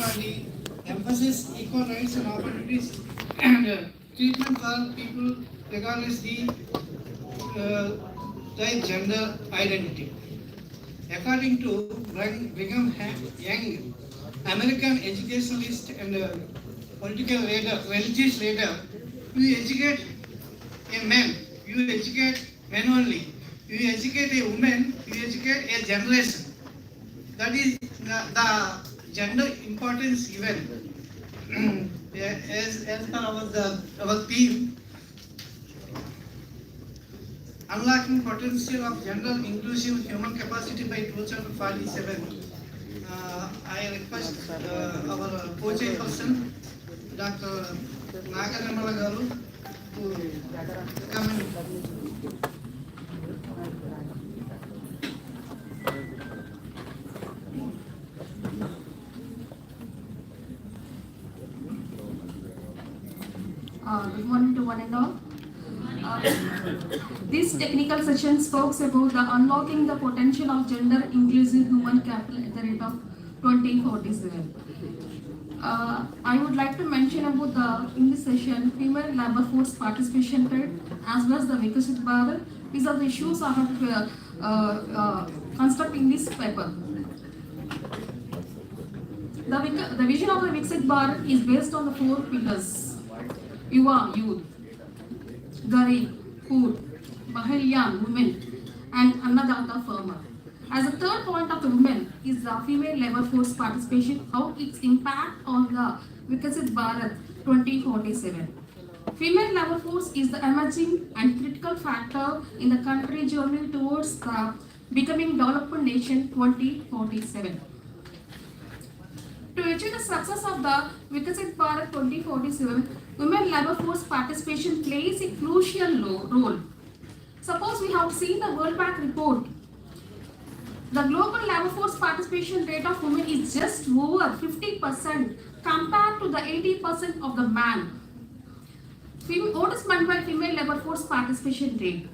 equality, emphasis equal rights and opportunities, and treatment for people regardless uh, their gender identity. According to Brigham Young, American educationalist and political legislator, you educate a man, you educate men only. You educate a woman, you educate a generation. That is the gender importance given. as per our theme, unlocking potential of gender inclusive human capacity by 2047. I request our co-chairperson, Dr. Nagarnamala Garu, to come and good morning to one and all. This technical session spoke about the unlocking the potential of gender inclusive human capital at the rate of 2047. I would like to mention about in this session female labor force participation rate as well as the Viksit Bharat. These are the issues I have constructing this paper. The vision of the Viksit Bharat is based on the 4 pillars: Yuva, youth; Garib, poor; Bahilyan, women; and Annadata, farmer. As a third point of the women is the female labor force participation, how its impact on the Viksit Bharat 2047. Female labor force is the emerging and critical factor in the country journey towards the becoming developed nation 2047. To achieve the success of the Viksit Bharat 2047, women labor force participation plays a crucial role. Suppose we have seen the World Bank report. The global labor force participation rate of women is just over 50% compared to the 80% of the man. What is meant by female labor force participation rate?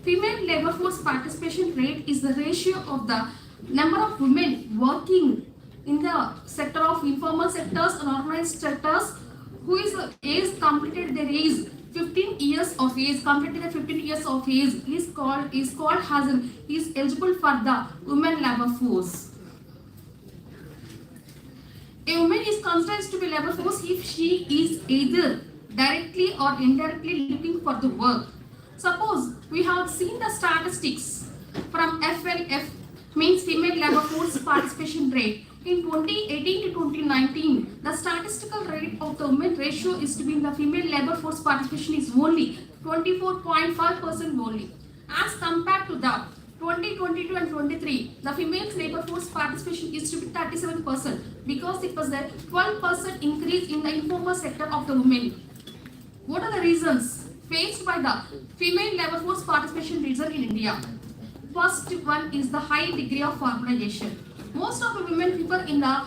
Female labor force participation rate is the ratio of the number of women working in the sector of informal sectors and organized sectors who is completed their age 15 years of age, completed the 15 years of age is eligible for the women labor force. A woman is considered to be labor force if she is either directly or indirectly looking for the work. Suppose we have seen the statistics from FLF, means female labor force participation rate. In 2018 to 2019, the statistical rate of the women ratio is to be in the female labor force participation is only 24.5% only. As compared to the 2022 and 23, the female labor force participation is to be 37% because it was a 12% increase in the informal sector of the women. What are the reasons faced by the female labor force participation reason in India? First one is the high degree of formalization. Most of the women prefer in the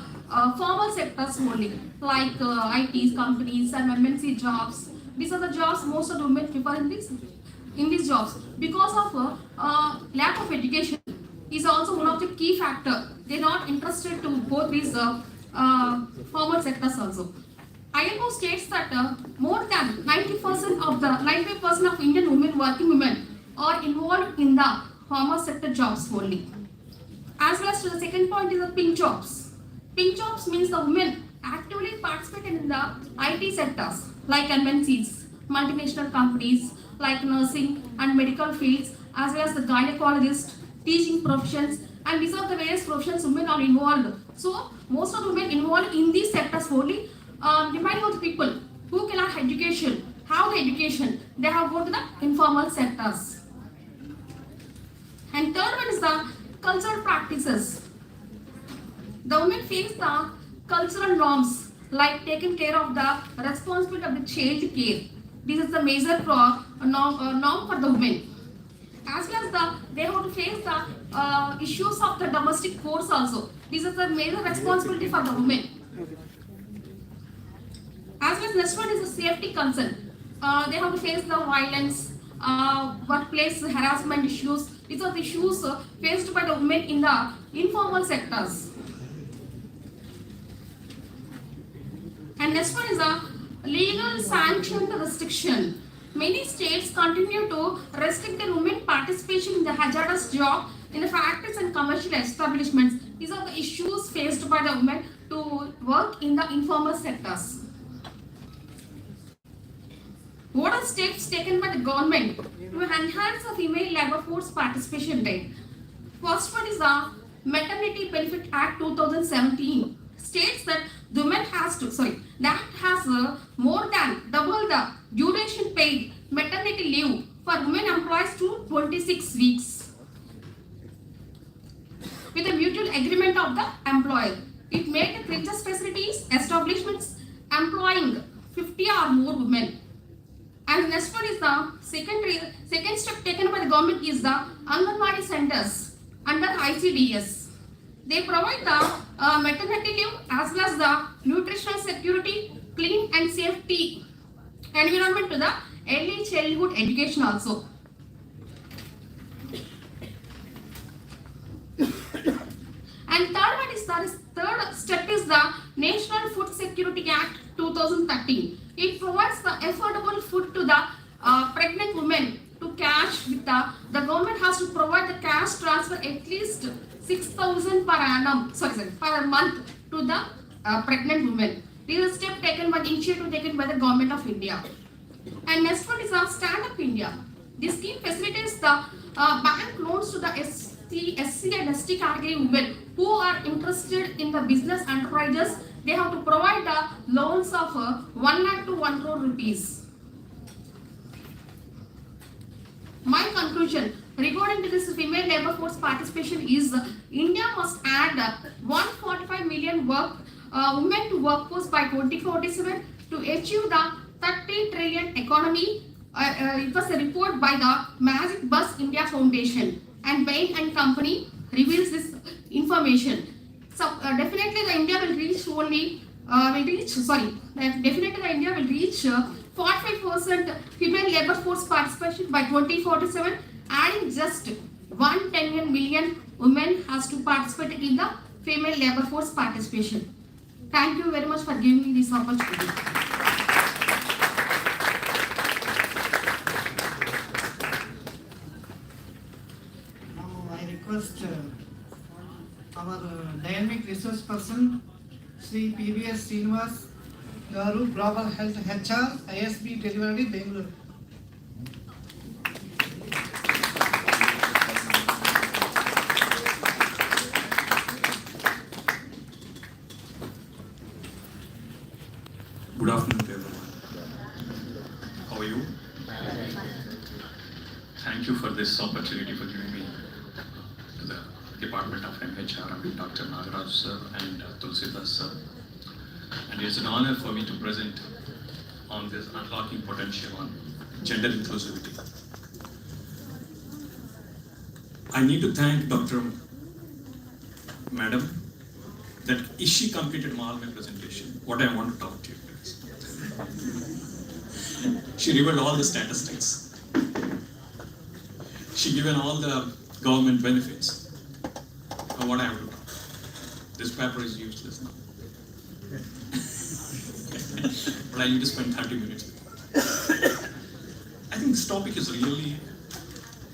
formal sectors only, like ITs, companies, and MNC jobs. These are the jobs most of the women prefer in these jobs. Because of lack of education is also one of the key factor. They are not interested to both these formal sectors also. ILO states that more than 95% of Indian women, working women, are involved in the formal sector jobs only. As well as to the second point is the pink jobs. Pink jobs means the women actively participate in the IT sectors like MNCs, multinational companies like nursing and medical fields, as well as the gynecologist, teaching professions, and these are the various professions women are involved. So most of the women involved in these sectors only, depending on the people who cannot have education, they have go to the informal sectors. And third one is the cultural practices. The women face the cultural norms like taking care of the responsibility of the child care. This is the major norm for the women. As well as they have to face the issues of the domestic force also. This is the major responsibility for the women. As well as next one is the safety concern. They have to face the violence, workplace harassment issues. These are the issues faced by the women in the informal sectors. next one is a legal sanctioned restriction. Many states continue to restrict the women participation in the hazardous job in the factories and commercial establishments. These are the issues faced by the women to work in the informal sectors. What are steps taken by the government to enhance the female labor force participation rate? First one is the Maternity Benefit Act 2017 states that the women that has more than double the duration paid maternity leave for women employees to 26 weeks with a mutual agreement of the employer. It made the religious facilities establishments employing 50 or more women. And the next one is the second step taken by the government is the Anganwadi centers under ICDS. They provide the maternity leave as well as the nutritional security, clean and safety environment to the early childhood education also. And third step is the National Food Security Act 2013. It provides the affordable food to the pregnant women to cash with the government has to provide the cash transfer at least 6,000 per month to the pregnant women. This is a step taken by the initiative taken by the government of India. And next one is Stand Up India. This scheme facilitates the bank loans to the SC and ST category women who are interested in the business enterprises. They have to provide the loans of 1 lakh to 1 crore rupees. My conclusion regarding to this female labor force participation is India must add 145 million women to workforce by 2047 to achieve the 30 trillion economy. It was a report by the Magic Bus India Foundation, and Bain and Company reveals this information. So definitely the India will reach definitely the India will reach 45% female labor force participation by 2047, adding just 110 million women has to participate in the female labor force participation. Thank you very much for giving me this opportunity. Now I request our dynamic resource person, Sri PBS Srinivas Garu, Global Health HR, ISB Delivery, Bangalore. Good afternoon to everyone. How are you? Thank you for this opportunity for giving me to the Department of MHR. I mean Dr. Nagaraj sir and Tulsidas sir. And it's an honor for me to present on this unlocking potential on gender inclusivity. I need to thank Dr. Madam that she completed all my presentation. What I want to talk to you guys. She revealed all the statistics. She given all the government benefits. Now what I have to talk. This paper is useless now. But I need to spend 30 minutes with you. I think this topic is really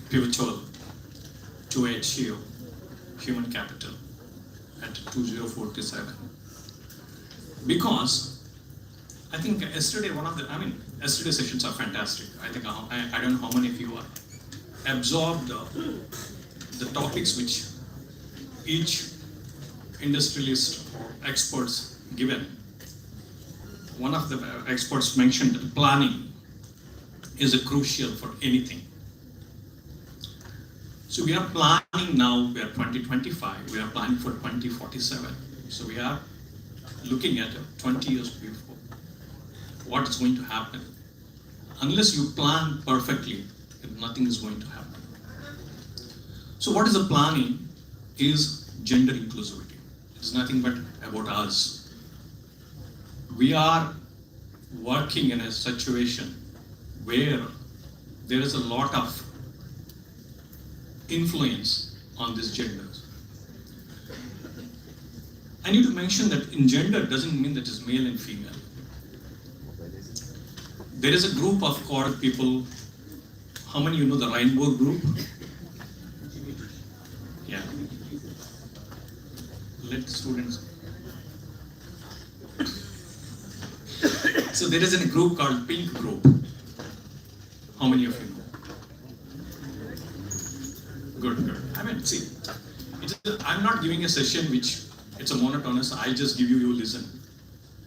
pivotal to achieve human capital at 2047. Because I think yesterday's sessions are fantastic. I think I don't know how many of you are absorbed the topics which each industrialist or experts given. One of the experts mentioned that planning is crucial for anything. So we are planning now, we are 2025, we are planning for 2047. So we are looking at 20 years before. What is going to happen? Unless you plan perfectly, nothing is going to happen. So what is the planning is gender inclusivity. It's nothing but about us. We are working in a situation where there is a lot of influence on these genders. I need to mention that in gender doesn't mean that it's male and female. There is a group of called people. How many you know the Rainbow Group? Yeah. Let students. So there is a group called Pink Group. How many of you know? Good, good. I mean, see, I'm not giving a session which it's a monotonous. I just give you, you listen.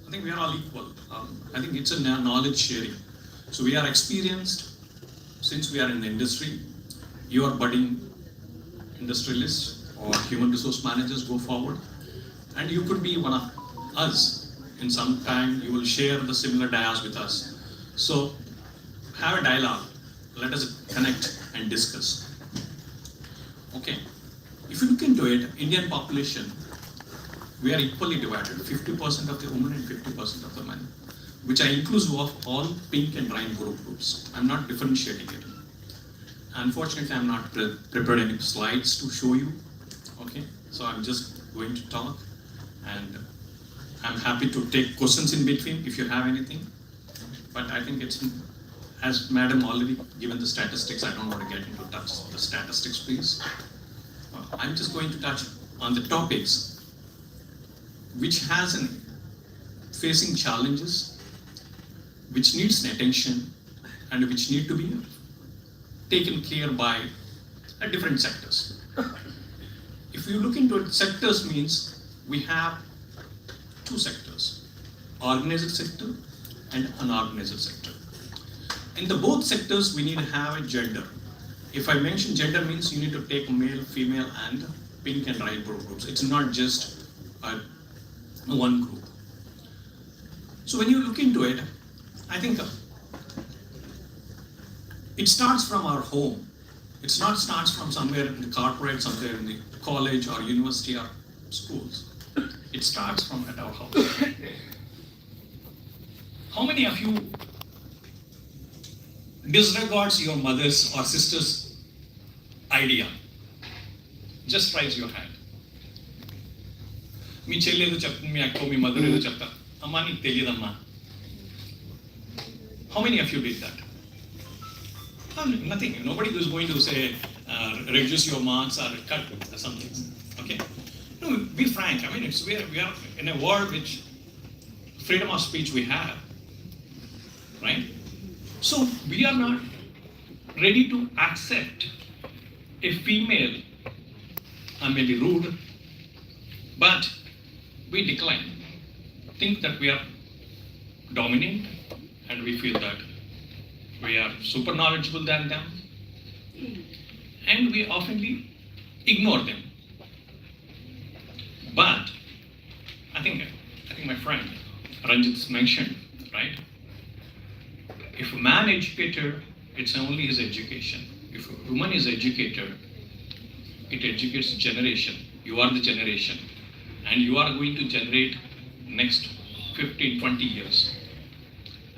I think we are all equal. I think it's a knowledge sharing. So we are experienced since we are in the industry. You are budding industrialists or human resource managers go forward, and you could be one of us. In some time, you will share the similar dias with us. So have a dialogue. Let us connect and discuss. Okay. If you look into it, Indian population, we are equally divided. 50% of the women and 50% of the men, which are inclusive of all pink and rainbow groups. I'm not differentiating it. Unfortunately, I'm not prepared any slides to show you. Okay, so I'm just going to talk, and I'm happy to take questions in between if you have anything. But I think it's, as Madam already given the statistics, I don't want to get into touch the statistics, please. I'm just going to touch on the topics which has an facing challenges, which needs an attention, and which need to be taken care by different sectors. If you look into it, sectors means we have two sectors, organized sector and unorganized sector. In the both sectors, we need to have a gender. If I mention gender means you need to take male, female, and pink and rainbow groups. It's not just one group. So when you look into it, I think it starts from our home. It's not starts from somewhere in the corporate, somewhere in the college or university or schools. It starts from at our house. How many of you disregards your mother's or sister's idea? Just raise your hand. మీ చెల్లి ఏదో చెప్తుంది, మీ అక్క, మీ mother ఏదో చెప్తారు, అమ్మా నీకు తెలియదమ్మా. How many of you did that? Nothing. Nobody is going to say reduce your marks or cut something. Okay. No, be frank. I mean, we are in a world which freedom of speech we have, right? So we are not ready to accept a female. I may be rude, but we decline. Think that we are dominant, and we feel that we are super knowledgeable than them, and we oftenly ignore them. But I think my friend Ranjit mentioned, right? If a man educated, it's only his education. If a woman is educated, it educates generation. You are the generation, and you are going to generate next 15-20 years.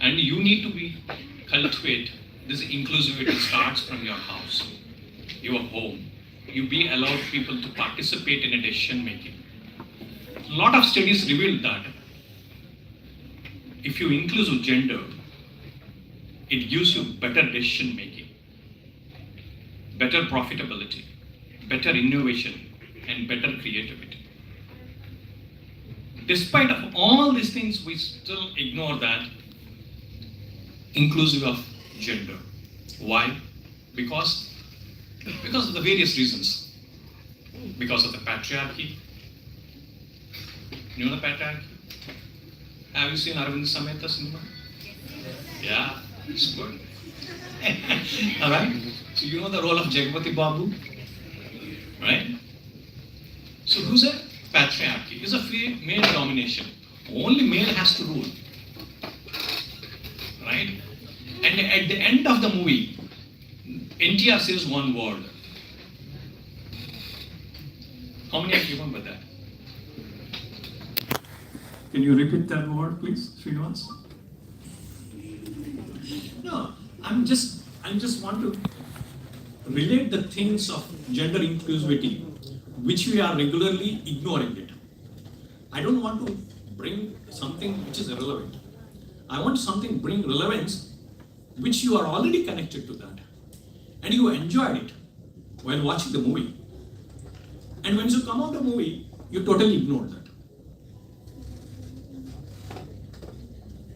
And you need to be cultivate this inclusivity starts from your house, your home. You be allowed people to participate in a decision making. A lot of studies reveal that if you inclusive gender, it gives you better decision making, better profitability, better innovation, and better creativity. Despite of all these things, we still ignore that inclusive of gender. Why? Because of the various reasons. Because of the patriarchy. You know the patriarchy? Have you seen Arvind Sameta cinema? Yeah, it's good. Alright? So you know the role of Jagpati Babu? Right? So who's a patriarchy? It's a male domination. Only male has to rule. Right? And at the end of the movie, NTR says one word. How many of you remember that? Can you repeat that word, please, Srinivas? No, I'm just want to relate the things of gender inclusivity, which we are regularly ignoring it. I don't want to bring something which is irrelevant. I want something bring relevance which you are already connected to that, and you enjoyed it while watching the movie. And when you come out of the movie, you totally ignore that.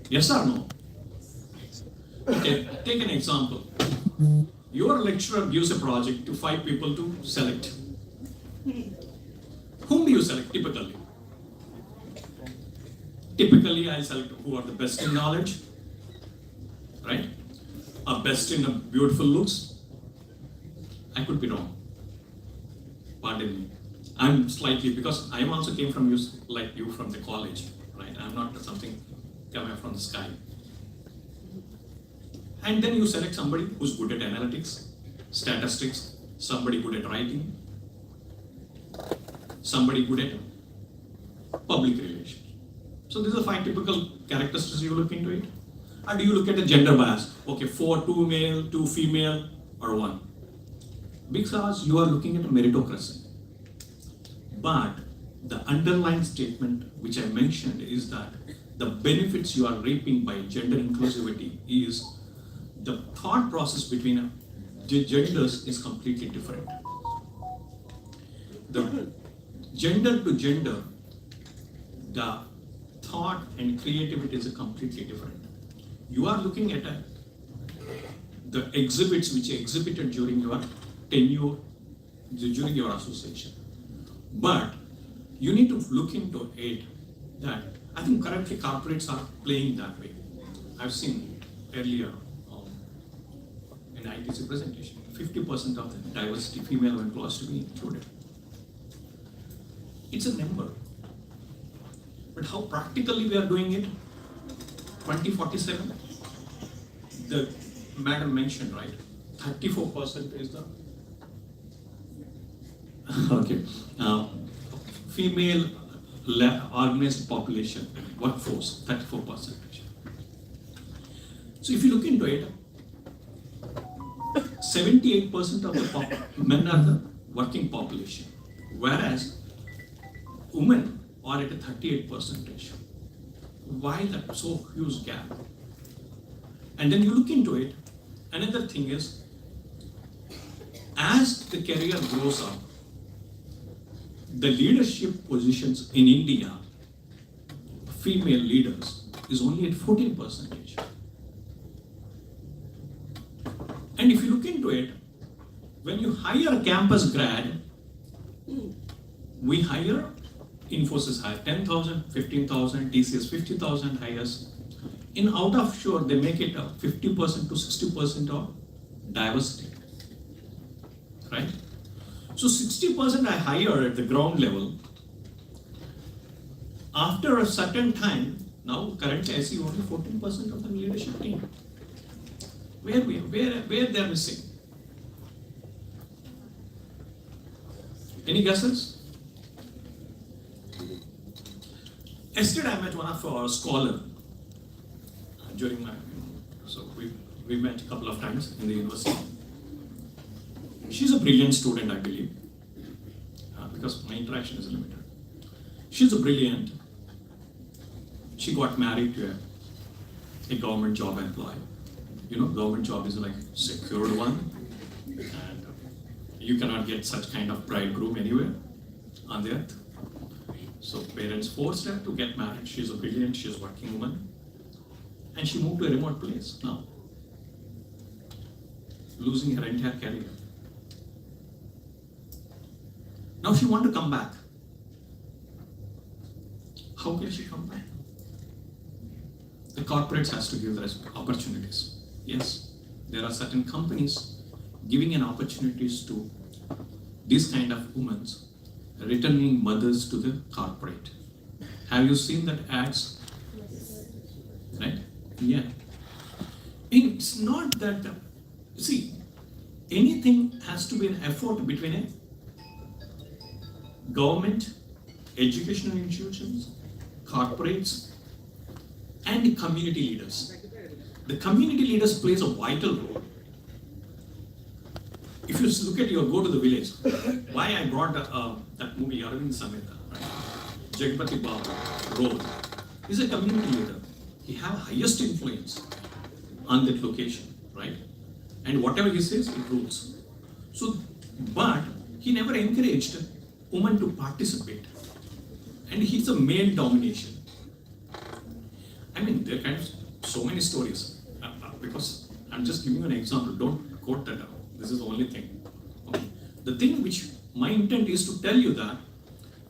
Yes or no? Okay, take an example. Your lecturer gives a project to 5 people to select. Whom do you select typically? Typically, I select who are the best in knowledge, right? Are best in beautiful looks. I could be wrong. Pardon me. I'm slightly, because I also came from you, like you, from the college, right? I'm not something coming from the sky. And then you select somebody who's good at analytics, statistics, somebody good at writing, somebody good at public relations. So these are 5 typical characteristics you look into it. Or do you look at the gender bias? Okay, 4, 2 male, 2 female, or 1. Because you are looking at a meritocracy. But the underlying statement which I mentioned is that the benefits you are reaping by gender inclusivity is the thought process between genders is completely different. The gender to gender, the thought and creativity is completely different. You are looking at the exhibits which you exhibited during your tenure, during your association. But you need to look into it that I think currently corporates are playing that way. I've seen earlier in ITC presentation, 50% of the diversity female employees to be included. It's a number. But how practically we are doing it? 2047, the madam mentioned, right? 34% is the okay. Female organized population workforce, 34%. So if you look into it, 78% of the men are the working population, whereas women are at a 38%. Why that so huge gap? And then you look into it, another thing is, as the career grows up, the leadership positions in India, female leaders, is only at 14%. And if you look into it, when you hire a campus grad, we hire, Infosys hire 10,000, 15,000, TCS 50,000 hires. In out of shore, they make it 50% to 60% of diversity, right? So 60% I hire at the ground level. After a certain time, now currently I see only 14% of the leadership team. Where they are missing? Any guesses? Yesterday I met one of our scholars during my, so we met a couple of times in the university. She's a brilliant student, I believe, because my interaction is limited. She's a brilliant. She got married to a government job employee. You know, government job is like secured one, and you cannot get such kind of bridegroom anywhere on the earth. So parents forced her to get married. She's a brilliant, she's a working woman. And she moved to a remote place now, losing her entire career. Now she wants to come back. How can she come back? The corporates has to give the opportunities. Yes, there are certain companies giving an opportunities to these kind of women, returning mothers to the corporate. Have you seen that ads? Yes. Right? Yeah. It's not that, see, anything has to be an effort between a government, educational institutions, corporates, and community leaders. The community leaders plays a vital role. If you look at go to the village, why I brought that movie, Aravind Sameta, right? Jagpati Baba, role. He's a community leader. He has highest influence. on that location, right? And whatever he says, it rules. So, but he never encouraged women to participate. And he's a male domination. I mean, there are kind of so many stories. Because I'm just giving you an example. Don't quote that out. This is the only thing. Okay. The thing which my intent is to tell you that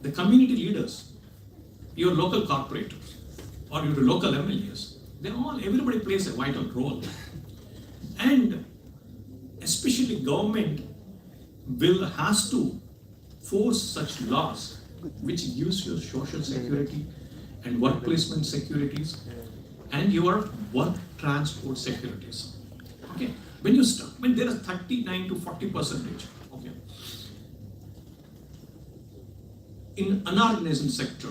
the community leaders, your local corporators, or your local MLAs, everybody plays a vital role. And especially government has to force such laws which gives you social security and work placement securities and your work transport securities. Okay, when there is 39 to 40%, okay, in unorganized sector,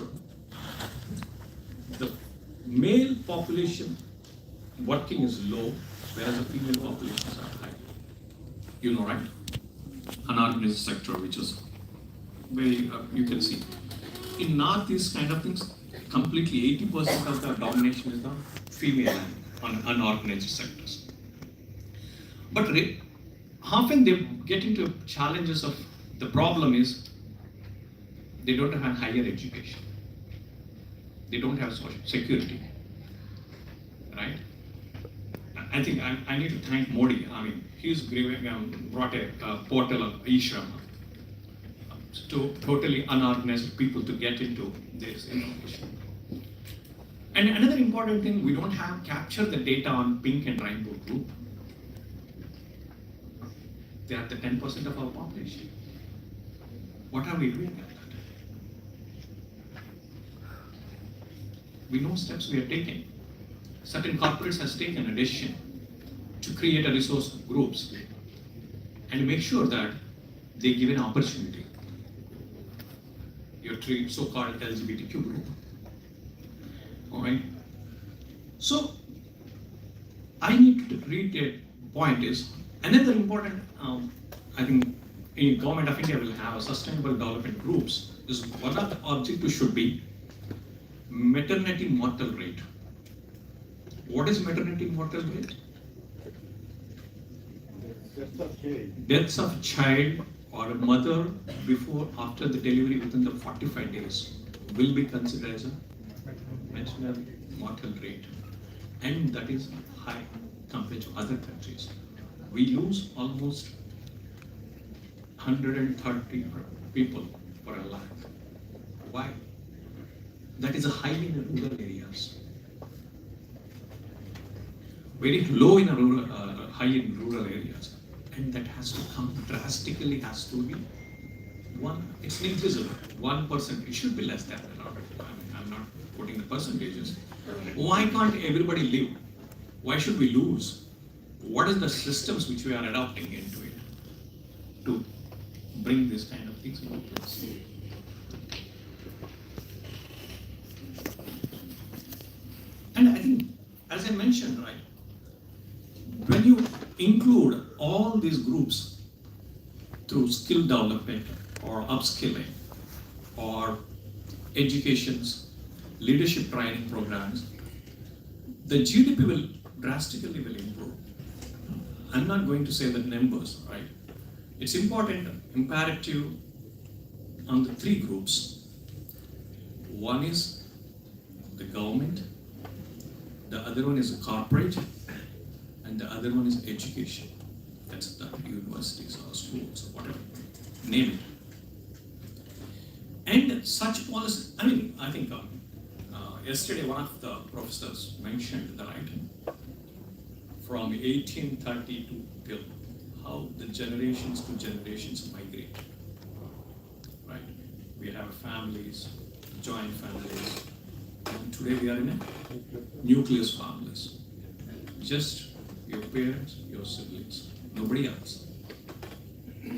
the male population working is low, whereas the female populations are high. You know, right? Unorganized sector, which is very, you can see. In Northeast kind of things, completely 80% of the domination is the female on unorganized sectors. But often they get into challenges of, the problem is, they don't have higher education. They don't have social security, right? I think I need to thank Modi. I mean, he's brought a portal of e-Shram to totally unorganized people to get into this information. And another important thing, we don't have captured the data on pink and rainbow group. They are the 10% of our population. What are we doing at that? We know steps we are taking. Certain corporates has taken a decision to create a resource groups and make sure that they give an opportunity. Your so-called LGBTQ group. All right. So I need to read a point is another important. I think in Government of India will have a sustainable development groups. Is one of the objectives should be maternity mortal rate. What is maternity mortal rate? Deaths of child or a mother before after the delivery within the 45 days will be considered as a maternal mortal rate, and that is high compared to other countries. We lose almost 130 people per lakh. Why? That is a high in rural areas. Very low in rural, high in rural areas, and that has to come drastically. Has to be it's negligible, 1%. It should be less than that. I'm not quoting the percentages. Why can't everybody live? Why should we lose? What is the systems which we are adopting into it to bring this kind of things into place? And I think, as I mentioned, right, when you include all these groups through skill development or upskilling or educations, leadership training programs, the GDP will drastically improve. I'm not going to say the numbers, right? It's important, imperative on the three groups. One is the government, the other one is the corporate, and the other one is education. That's the universities or schools or whatever, name it. And such policy, I think yesterday one of the professors mentioned that from 1832 till how the generations to generations migrate, right? We have families, joint families, and today we are in a nucleus families. Just your parents, your siblings, nobody else,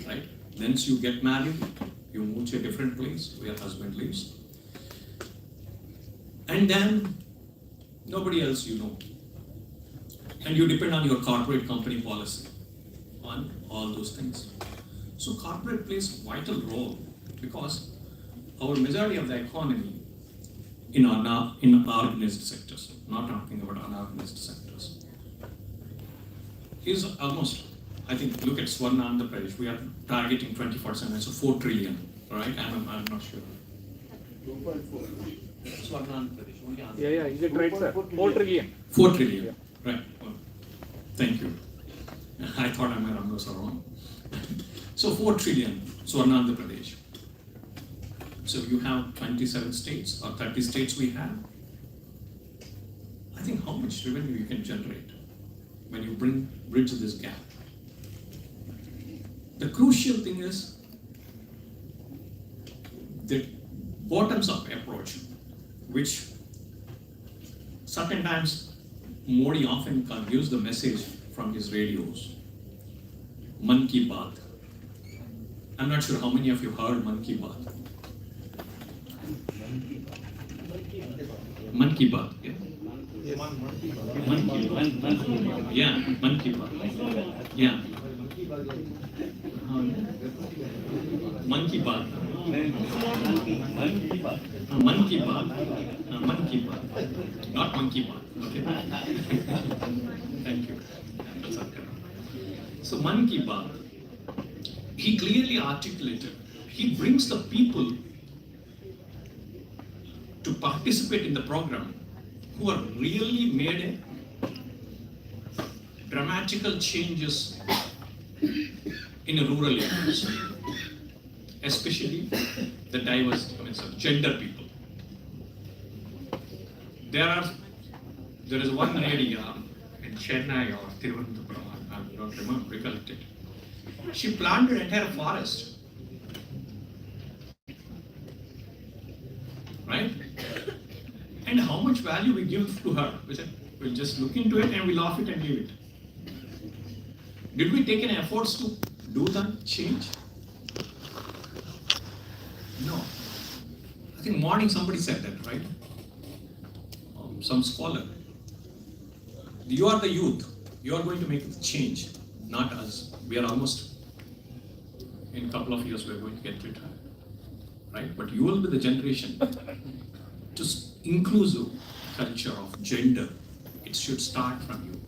right? Once you get married, you move to a different place where husband lives, and then nobody else you know, and you depend on your corporate company policy on all those things. So corporate plays a vital role because our majority of the economy in organized sectors, not talking about unorganized sectors, is almost, I think, look at Swarna Andhra Pradesh, we are targeting 2047, so 4 trillion, right? I'm not sure. 2.4. Swarna Andhra Pradesh, only Andhra. Yeah, is it right, sir? 4 trillion. 4 trillion, yeah. Right. Oh, thank you. I thought my numbers are wrong. So 4 trillion, Swarna Andhra Pradesh. So you have 27 states or 30 states we have. I think how much revenue you can generate when you bridge this gap. The crucial thing is the bottoms-up approach, which certain times Modi often gives the message from his radios. Man Ki Baat. I'm not sure how many of you heard Man Ki Baat. Man Ki Baat, yeah. Man Ki Baat. Yeah, Man Ki Baat. Yeah. Man Ki Baat. Man Ki Baat. Man Ki Baat. Not Monkey Baat. Okay. Thank you. That's okay. So Man Ki Baat, he clearly articulated, he brings the people to participate in the program who are really made dramatical changes in a rural areas, especially the diverse, gender people. There is one lady in Chennai or Thiruvananthapuram, I don't recollect it. She planted an entire forest, right? And how much value we give to her? We said, we'll just look into it and we'll off it and leave it. Did we take any efforts to do that change? No. I think morning somebody said that, right? Some scholar. You are the youth. You are going to make the change, not us. We are almost, in a couple of years, we are going to get retired, right? But you will be the generation to inclusive culture of gender. It should start from you.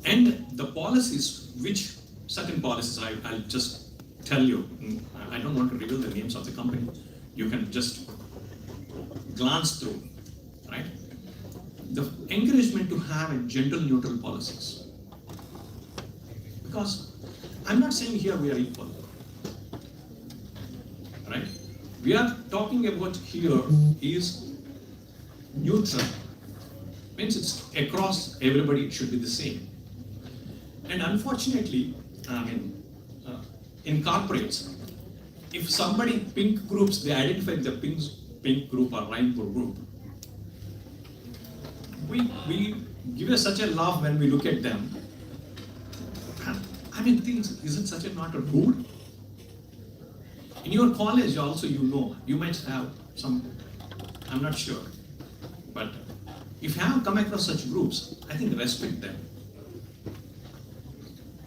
And the policies, which certain policies, I'll just tell you, I don't want to reveal the names of the company. You can just glance through, right? The encouragement to have a gender neutral policies. Because I'm not saying here we are equal, right? We are talking about here is neutral. Means it's across everybody, it should be the same. And unfortunately, in corporates, if somebody pink groups, they identify the pink group or rainbow group. We give such a laugh when we look at them. I mean, things, isn't such a not a rude? In your college also, you might have some, I'm not sure, but if you have come across such groups, I think respect them.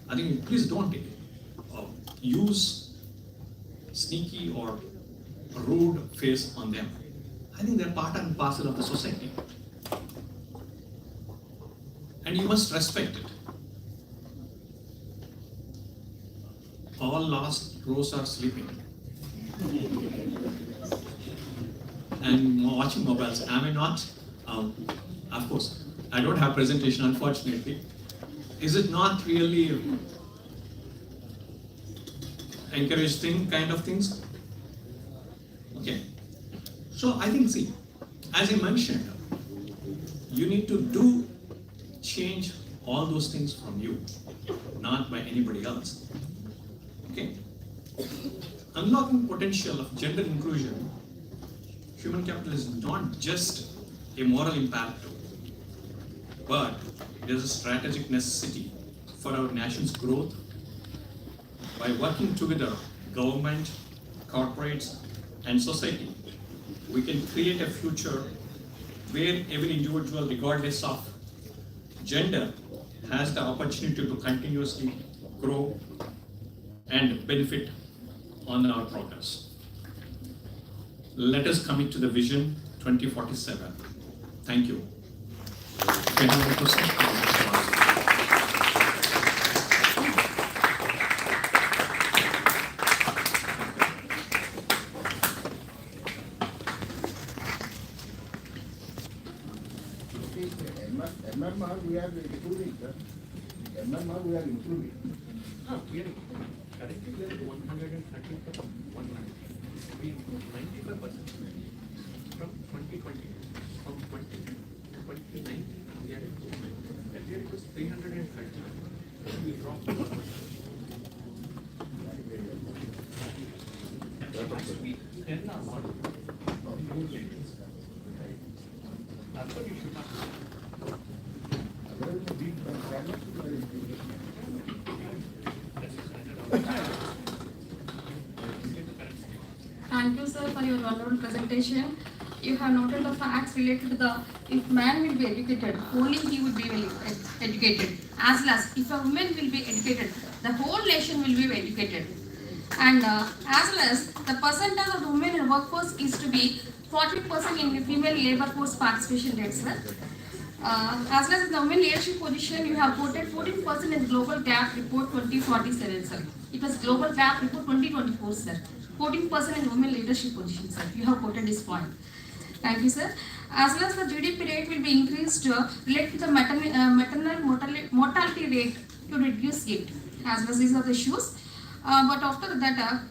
I think please don't use sneaky or rude face on them. I think they're part and parcel of the society. And you must respect it. All last rows are sleeping. And watching mobiles. Am I not? Of course, I don't have presentation, unfortunately. Is it not really encouraged kind of things? Okay. So I think, see, as I mentioned, you need to change all those things from you, not by anybody else. Okay. Unlocking potential of gender inclusion, human capital is not just a moral imperative, but it is a strategic necessity for our nation's growth. By working together, government, corporates, and society, we can create a future where every individual, regardless of gender, has the opportunity to continuously grow and benefit on our progress. Let us commit to the vision 2047. Thank you. Can I have a question? MMR we are improving, sir. MMR we are improving. We are currently we are at 130 from 190. We improved 95% from 2020. From 20 to 2019, we had improvement. Earlier it was 330. We dropped. Has to be 10 or 1. That's what you should have. Otherwise, the big problems we are improving. Thank you, sir, for your wonderful presentation. You have noted the facts related to the if man will be educated, only he would be educated. As well as if a woman will be educated, the whole nation will be educated. And as well as the percentage of women in the workforce is to be 40% in the female labor force participation rate, sir. As well as in the women leadership position, you have quoted 14% in Global Gap Report 2047, sir. It was Global Gap Report 2024, sir. 14% in women leadership position, sir. You have quoted this point. Thank you, sir. As well as the GDP rate will be increased related to the maternal mortality rate to reduce it. As well as these are the issues. But after that,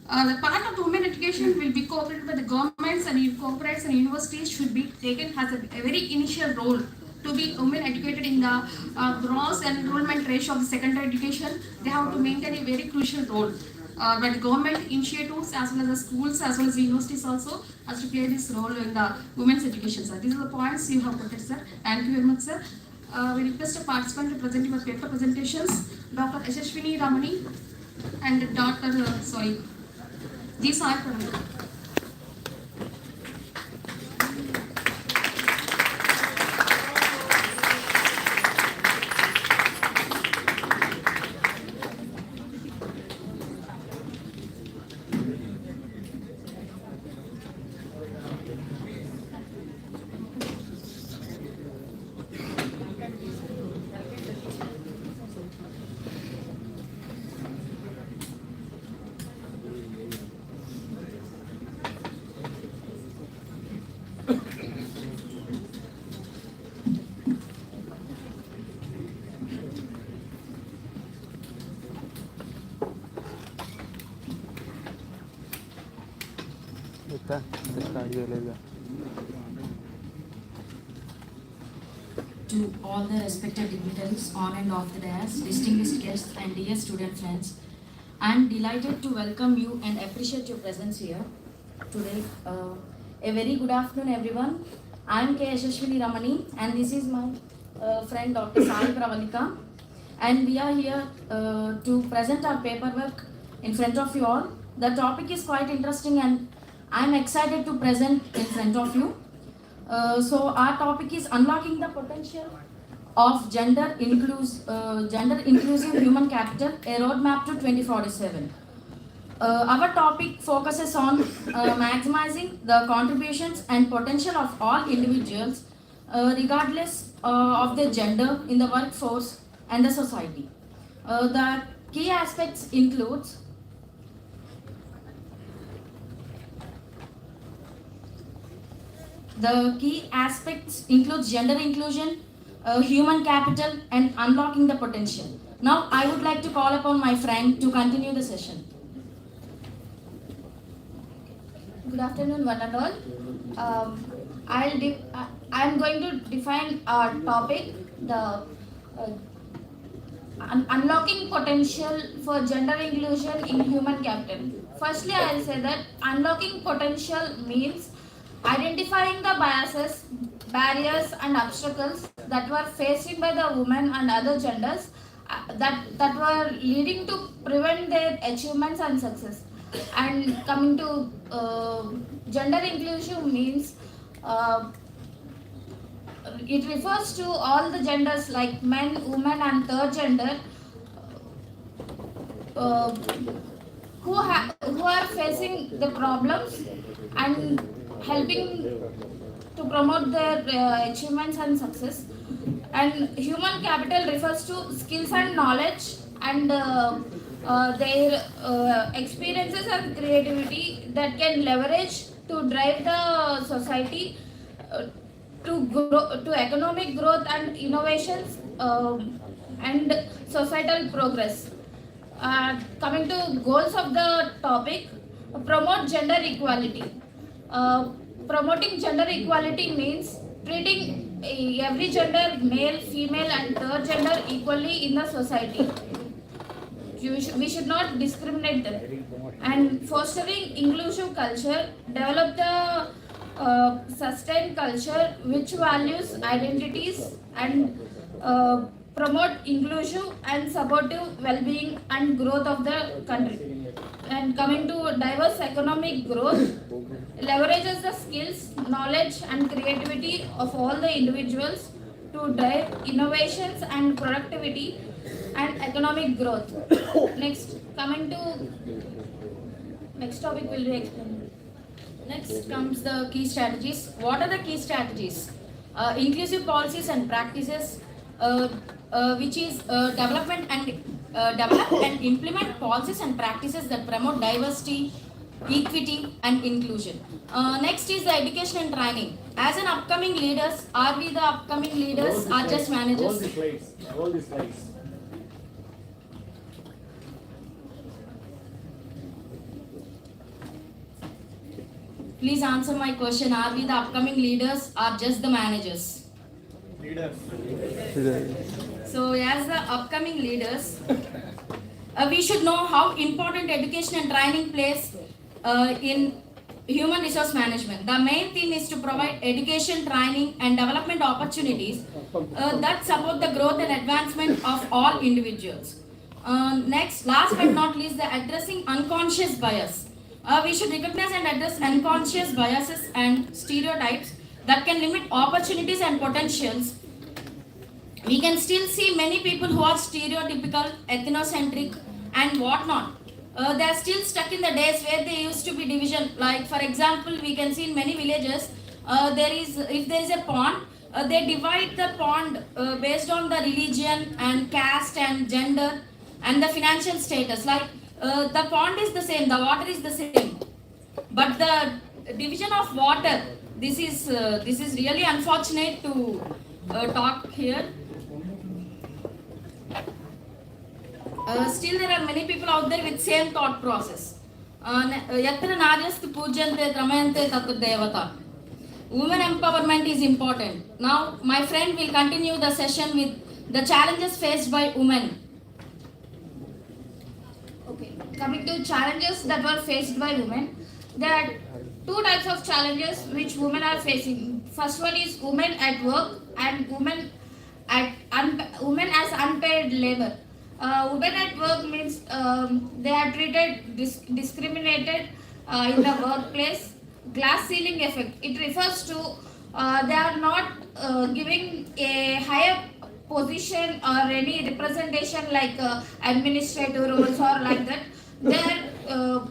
the part of women education will be cooperated by the governments and corporates and universities should be taken as a very initial role to be women educated in the gross enrollment ratio of the secondary education. They have to maintain a very crucial role. But the government initiatives as well as the schools as well as the universities also has to play this role in the women's education, sir. These are the points you have put it, sir. Thank you very much, sir. We request a participant to present your paper presentations. Dr. IHCDI Ramani and Dr. G. Sai Pramila. To all the respected dignitaries on and off the dais, distinguished guests and dear student friends, I am delighted to welcome you and appreciate your presence here today. A very good afternoon everyone. I am K. IHCDI Ramani and this is my friend Dr. Sai Pravalika, and we are here to present our paperwork in front of you all. The topic is quite interesting and I am excited to present in front of you. So our topic is unlocking the potential of gender inclusive human capital, a roadmap to 2047. Our topic focuses on maximizing the contributions and potential of all individuals regardless of their gender in the workforce and the society. The key aspects includes gender inclusion, human capital, and unlocking the potential. Now, I would like to call upon my friend to continue the session. Good afternoon, one and all. I am going to define our topic, the unlocking potential for gender inclusion in human capital. Firstly, I will say that unlocking potential means identifying the biases, barriers and obstacles that were faced by the women and other genders that were leading to prevent their achievements and success. And coming to gender inclusion means it refers to all the genders like men, women and third gender who are facing the problems and helping to promote their achievements and success. And human capital refers to skills and knowledge and their experiences and creativity that can leverage to drive the society to economic growth and innovations and societal progress. Coming to goals of the topic, promote gender equality. Promoting gender equality means treating every gender, male, female, and third gender equally in the society. We should not discriminate them. And fostering inclusive culture, develop the sustained culture which values identities and promote inclusive and supportive well-being and growth of the country. And coming to diverse economic growth, leverages the skills, knowledge and creativity of all the individuals to drive innovations and productivity and economic growth. Next, coming to next topic will be explained. Next comes the key strategies. What are the key strategies? Inclusive policies and practices, which is develop and implement policies and practices that promote diversity, equity, and inclusion. Next is the education and training. As an upcoming leaders, are we the upcoming leaders or just All managers? the slides. All the slides. Please answer my question. Are we the upcoming leaders or just the managers? Leaders. So, as the upcoming leaders, we should know how important education and training plays in human resource management. The main theme is to provide education, training, and development opportunities that support the growth and advancement of all individuals. Next, last but not least, the addressing unconscious bias. We should recognize and address unconscious biases and stereotypes that can limit opportunities and potentials. We can still see many people who are stereotypical, ethnocentric, and whatnot. They are still stuck in the days where they used to be division. Like for example, we can see in many villages, if there is a pond, they divide the pond based on the religion and caste and gender and the financial status. Like the pond is the same, the water is the same, but the division of water. This is really unfortunate to talk here. Still there are many people out there with same thought process. Yatra naryastu pujyante tramayante tatra devata. Women empowerment is important. Now my friend will continue the session with the challenges faced by women. Okay, coming to challenges that were faced by women, there are two types of challenges which women are facing. First one is women at work and women as unpaid labor. Women at work means they are treated discriminated in the workplace. Glass ceiling effect. It refers to they are not giving a higher position or any representation like administrative roles or like that. They are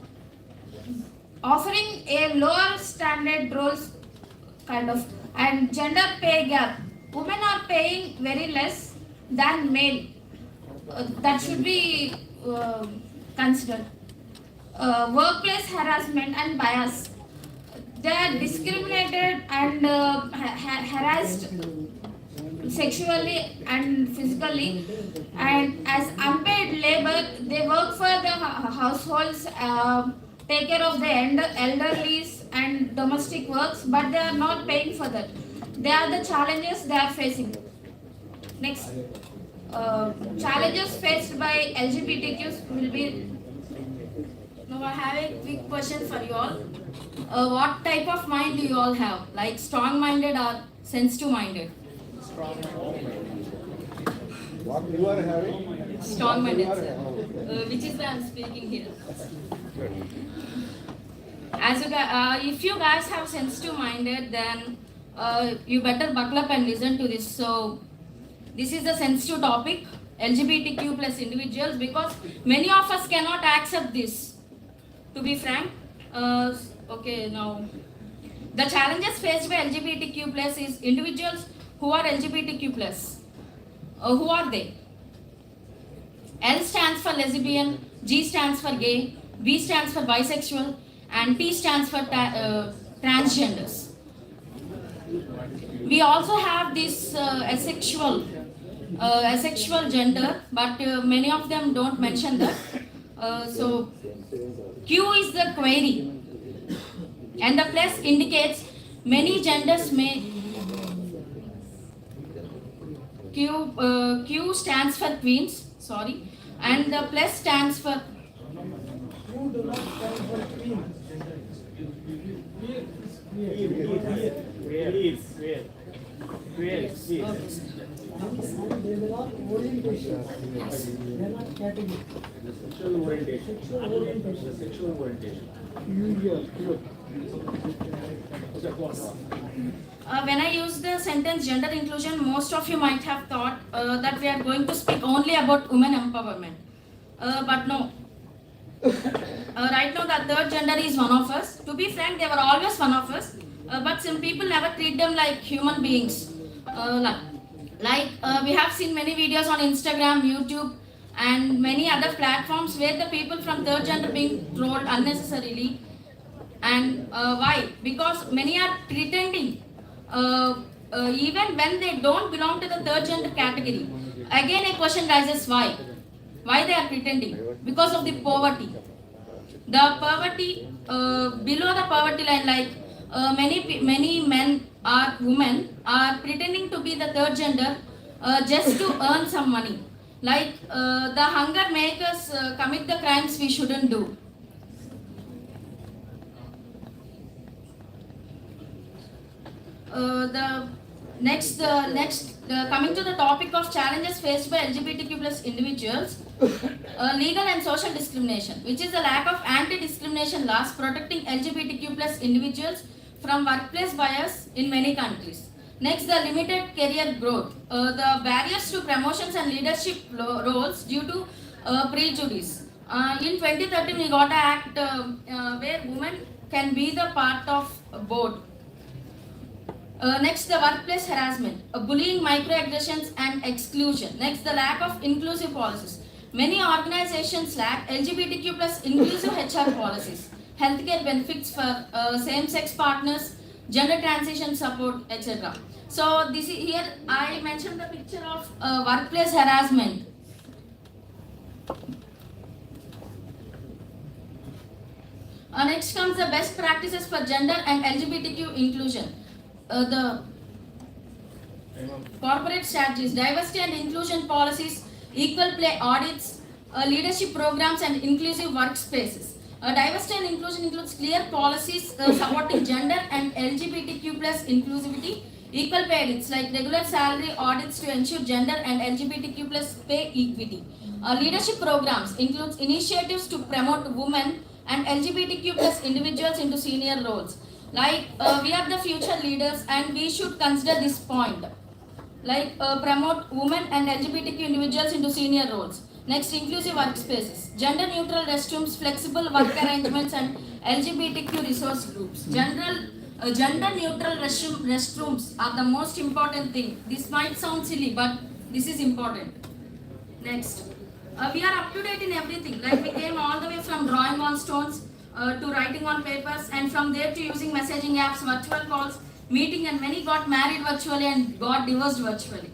offering a lower standard roles kind of. And gender pay gap. Women are paying very less than male. That should be considered. Workplace harassment and bias. They are discriminated and harassed sexually and physically, and as unpaid labor, they work for the households, take care of the elderlies and domestic works, but they are not paying for that. They are the challenges they are facing. Next, challenges faced by LGBTQs will be. Now I have a quick question for you all. What type of mind do you all have? Like strong-minded or sensitive-minded? What you are having? Strong-minded, sir. Which is why I'm speaking here. As if you guys have sensitive-minded, then you better buckle up and listen to this. So this is the sensitive topic, LGBTQ plus individuals, because many of us cannot accept this. To be frank, okay, now the challenges faced by LGBTQ plus is individuals who are LGBTQ plus. Who are they? L stands for lesbian, G stands for gay, B stands for bisexual, and T stands for transgenders. We also have this asexual gender, but many of them don't mention that. So Q is the query, and the plus indicates many genders may. Q stands for queens, sorry, and the plus stands for. You do not stand for queen. They are orientation. They are not category. Sexual orientation. Sexual orientation. When I use the sentence gender inclusion, most of you might have thought that we are going to speak only about women empowerment. But no. Right now, the third gender is one of us. To be frank, they were always one of us. But some people never treat them like human beings. We have seen many videos on Instagram, YouTube, and many other platforms where the people from third gender being trolled unnecessarily. And why? Because many are pretending even when they don't belong to the third gender category. Again, a question rises: why? Why they are pretending? Because of the poverty. The poverty below the poverty line, many men or women are pretending to be the third gender just to earn some money. The hunger makes us commit the crimes we shouldn't do. Coming to the topic of challenges faced by LGBTQ plus individuals, legal and social discrimination, which is the lack of anti-discrimination laws protecting LGBTQ plus individuals from workplace bias in many countries. Next, the limited career growth, the barriers to promotions and leadership roles due to prejudice. In 2013, we got an act where women can be the part of a board. Next, the workplace harassment, bullying, microaggressions, and exclusion. Next, the lack of inclusive policies. Many organizations lack LGBTQ plus inclusive HR policies, healthcare benefits for same-sex partners, gender transition support, etc. So this is here I mentioned the picture of workplace harassment. Next comes the best practices for gender and LGBTQ inclusion. The corporate strategies, diversity and inclusion policies, equal play audits, leadership programs, and inclusive workspaces. Diversity and inclusion includes clear policies supporting gender and LGBTQ plus inclusivity, equal pay audits like regular salary audits to ensure gender and LGBTQ plus pay equity. Leadership programs includes initiatives to promote women and LGBTQ plus individuals into senior roles. We are the future leaders and we should consider this point. Promote women and LGBTQ individuals into senior roles. Next, inclusive workspaces, gender neutral restrooms, flexible work arrangements, and LGBTQ resource groups. Gender neutral restrooms are the most important thing. This might sound silly, but this is important. Next, we are up to date in everything. We came all the way from drawing on stones to writing on papers, and from there to using messaging apps, virtual calls, meeting, and many got married virtually and got divorced virtually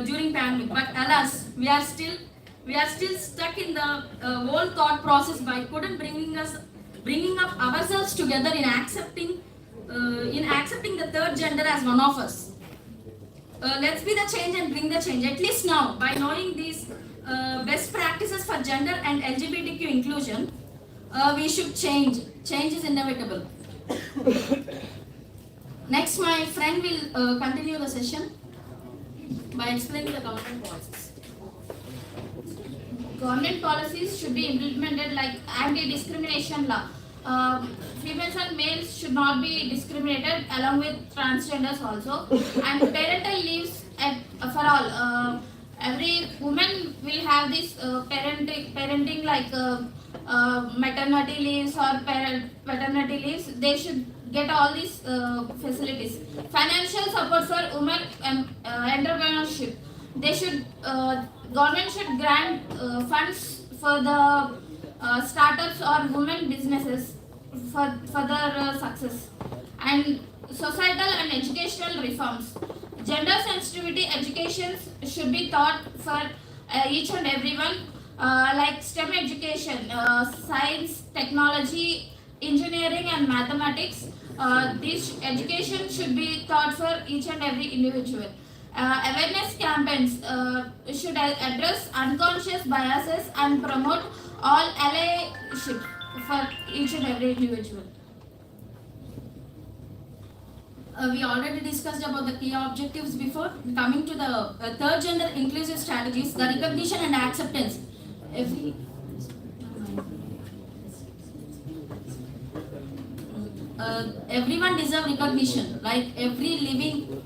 during pandemic. But alas, we are still stuck in the whole thought process by couldn't bringing up ourselves together in accepting the third gender as one of us. Let's be the change and bring the change. At least now, by knowing these best practices for gender and LGBTQ inclusion, we should change. Change is inevitable. Next, my friend will continue the session by explaining the government policies. Government policies should be implemented like anti-discrimination law. Females and males should not be discriminated along with transgenders also. And parental leaves for all. Every woman will have this parenting like maternity leaves or paternity leaves. They should get all these facilities. Financial support for women entrepreneurship. They should government should grant funds for the startups or women businesses for their success. And societal and educational reforms. Gender sensitivity education should be taught for each and everyone, like STEM education, science, technology, engineering, and mathematics. This education should be taught for each and every individual. Awareness campaigns should address unconscious biases and promote all allyship for each and every individual. We already discussed about the key objectives before. Coming to the third gender inclusive strategies, the recognition and acceptance. Everyone deserves recognition. Like every living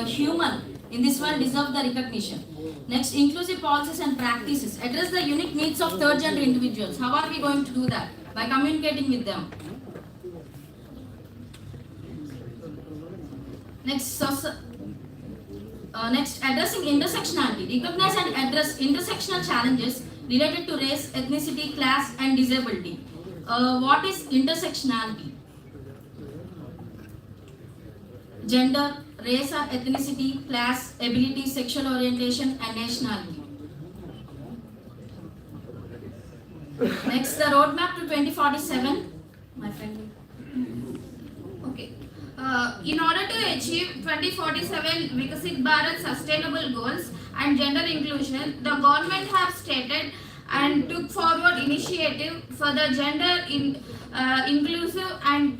human in this world deserves the recognition. Next, inclusive policies and practices. Address the unique needs of third gender individuals. How are we going to do that? By communicating with them. Next, addressing intersectionality. Recognize and address intersectional challenges related to race, ethnicity, class, and disability. What is intersectionality? Gender, race or ethnicity, class, ability, sexual orientation, and nationality. Next, the roadmap to 2047. My friend. Okay. In order to achieve 2047 Viksit Bharat Sustainable Goals and gender inclusion, the government have stated and took forward initiative for the gender inclusive and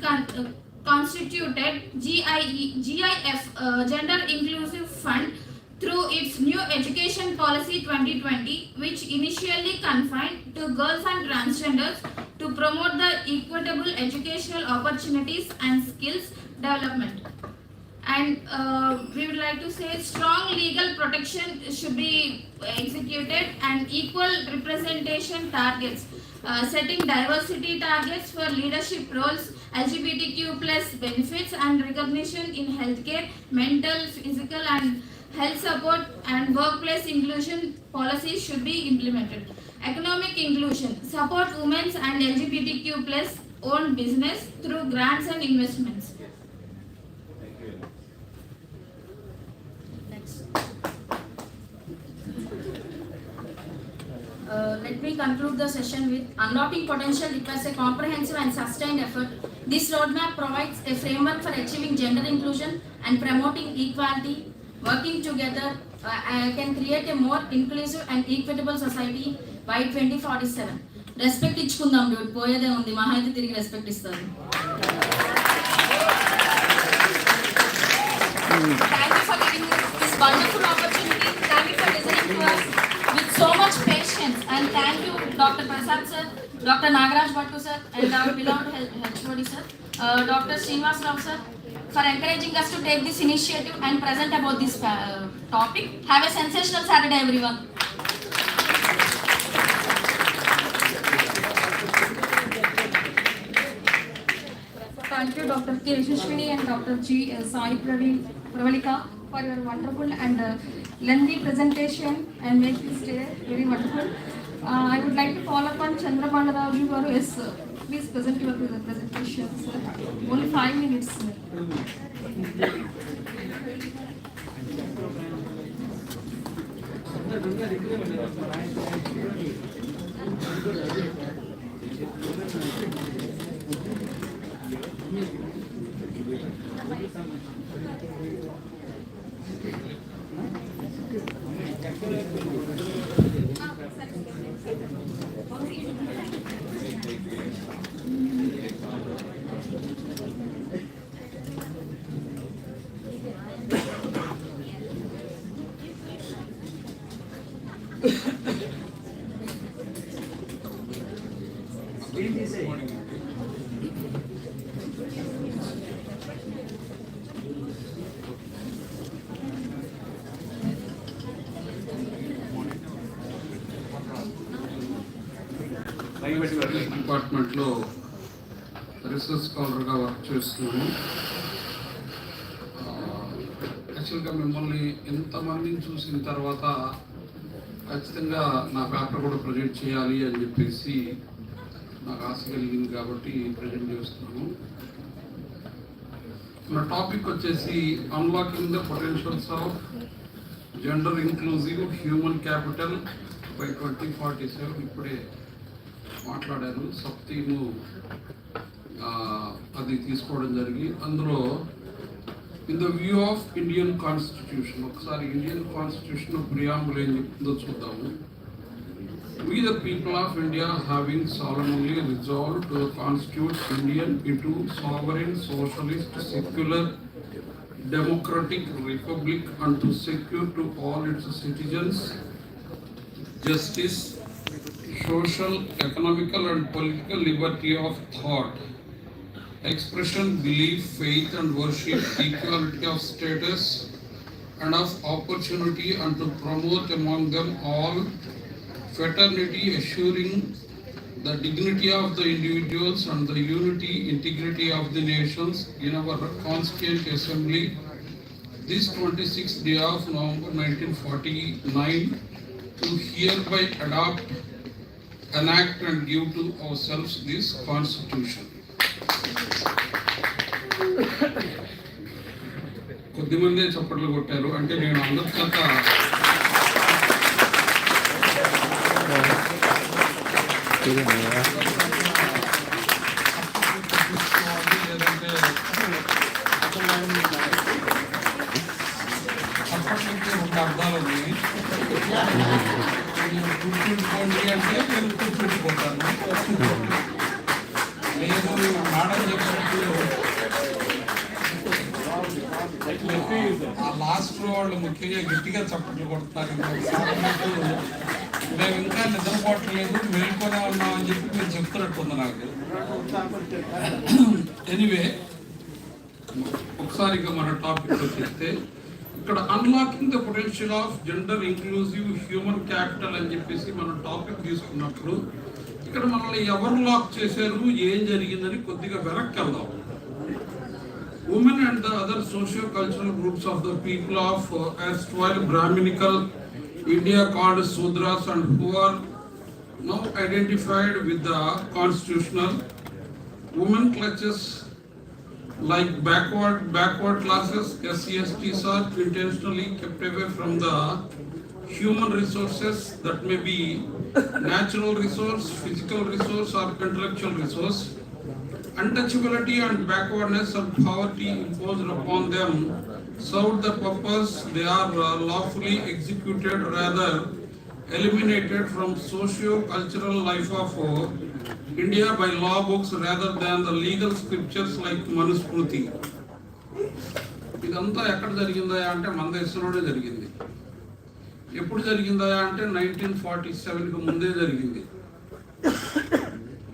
constituted GIF Gender Inclusive Fund through its new Education Policy 2020, which initially confined to girls and transgenders to promote the equitable educational opportunities and skills development. And we would like to say strong legal protection should be executed and equal representation targets, setting diversity targets for leadership roles, LGBTQ plus benefits and recognition in healthcare, mental, physical and health support and workplace inclusion policies should be implemented. Economic inclusion, support women's and LGBTQ plus owned business through grants and investments. Let me conclude the session with unlocking potential requires a comprehensive and sustained effort. This roadmap provides a framework for achieving gender inclusion and promoting equality. Working together can create a more inclusive and equitable society by 2047. Respect ichukundam dude, పోయేదే ఉంది మహా అయితే తిరిగి respect ఇస్తారు. Thank you for giving us this wonderful opportunity. Thank you for listening to us with so much patience. And thank you, Dr. Prasad sir, Dr. Nagaraj Bhattu sir, and our beloved HOD sir, Dr. Srinivas Rao sir, for encouraging us to take this initiative and present about this topic. Have a sensational Saturday, everyone. Thank you, Dr. K. Yashashwini and Dr. G. Sai Pravalika for your wonderful and lengthy presentation and make this day very wonderful. I would like to call upon Chandrabana Raju Garu. Yes, sir. Please present your presentation, sir. Only 5 minutes, sir. డిపార్ట్మెంట్లో research స్కాలర్గా work చేస్తున్నాను. యాక్చువల్గా మిమ్మల్ని ఎంతమందిని చూసిన తర్వాత ఖచ్చితంగా నా paper కూడా ప్రజెంట్ చేయాలి అని చెప్పేసి నాకు ఆశ కలిగింది కాబట్టి ప్రజెంట్ చేస్తున్నాను. మన టాపిక్ వచ్చేసి unlocking the potentials of gender inclusive human capital by 2047. ఇప్పుడే మాట్లాడారు, సబ్ థీము అది తీసుకోవడం జరిగి అందులో in the view of Indian constitution, ఒకసారి ఇండియన్ కాన్స్టిట్యూషన్ ప్రియాంబుల్ ఏం చెప్తుందో చూద్దాము. We the people of India having solemnly resolved to constitute Indian into sovereign, socialist, secular, democratic republic and to secure to all its citizens justice, social, economical and political liberty of thought, expression, belief, faith and worship, equality of status and of opportunity, and to promote among them all fraternity, assuring the dignity of the individuals and the unity, integrity of the nations in our Constituent Assembly this 26th day of November 1949, to hereby adopt, enact and give to ourselves this Constitution. కొద్దిమందే చప్పట్లు కొట్టారు, అంటే నేను అందరి చేత లేదంటే చప్పట్లకి రెండు అర్థాలు ఉన్నాయి. కూర్చుంటుకోండి అంటే నేను కూర్చుంటుపోతాను, లేదు మేడం చెప్పినట్టు ఆ లాస్ట్ వాళ్ళు ముఖ్యంగా గట్టిగా చప్పట్లు కొడుతున్నారు. మేము ఇంకా నిద్రపోవట్లేదు, మేల్కొనే ఉన్నాం అని చెప్పి మీరు చెప్తున్నట్టుంది నాకు. ఎనీవే, ఒకసారి ఇక మన టాపిక్ వచ్చేస్తే ఇక్కడ unlocking the potential of gender inclusive human capital అని చెప్పేసి మనం టాపిక్ తీసుకున్నప్పుడు ఇక్కడ మనల్ని ఎవరు లాక్ చేశారు, ఏం జరిగిందని కొద్దిగా వెనక్కి వెళ్దాం. Women and the other socio-cultural groups of the people of erstwhile Brahminical India called Sudras and who are now identified with the constitutional women classes like backward classes, SC/STs are intentionally kept away from the human resources that may be natural resource, physical resource or intellectual resource. Untouchability and backwardness and poverty imposed upon them served the purpose. They are lawfully executed, rather eliminated from socio-cultural life of India by law books rather than the legal scriptures like Manusmriti. ఇదంతా ఎక్కడ జరిగిందా అంటే మన దేశంలోనే జరిగింది. ఎప్పుడు జరిగిందా అంటే 1947కి ముందే జరిగింది.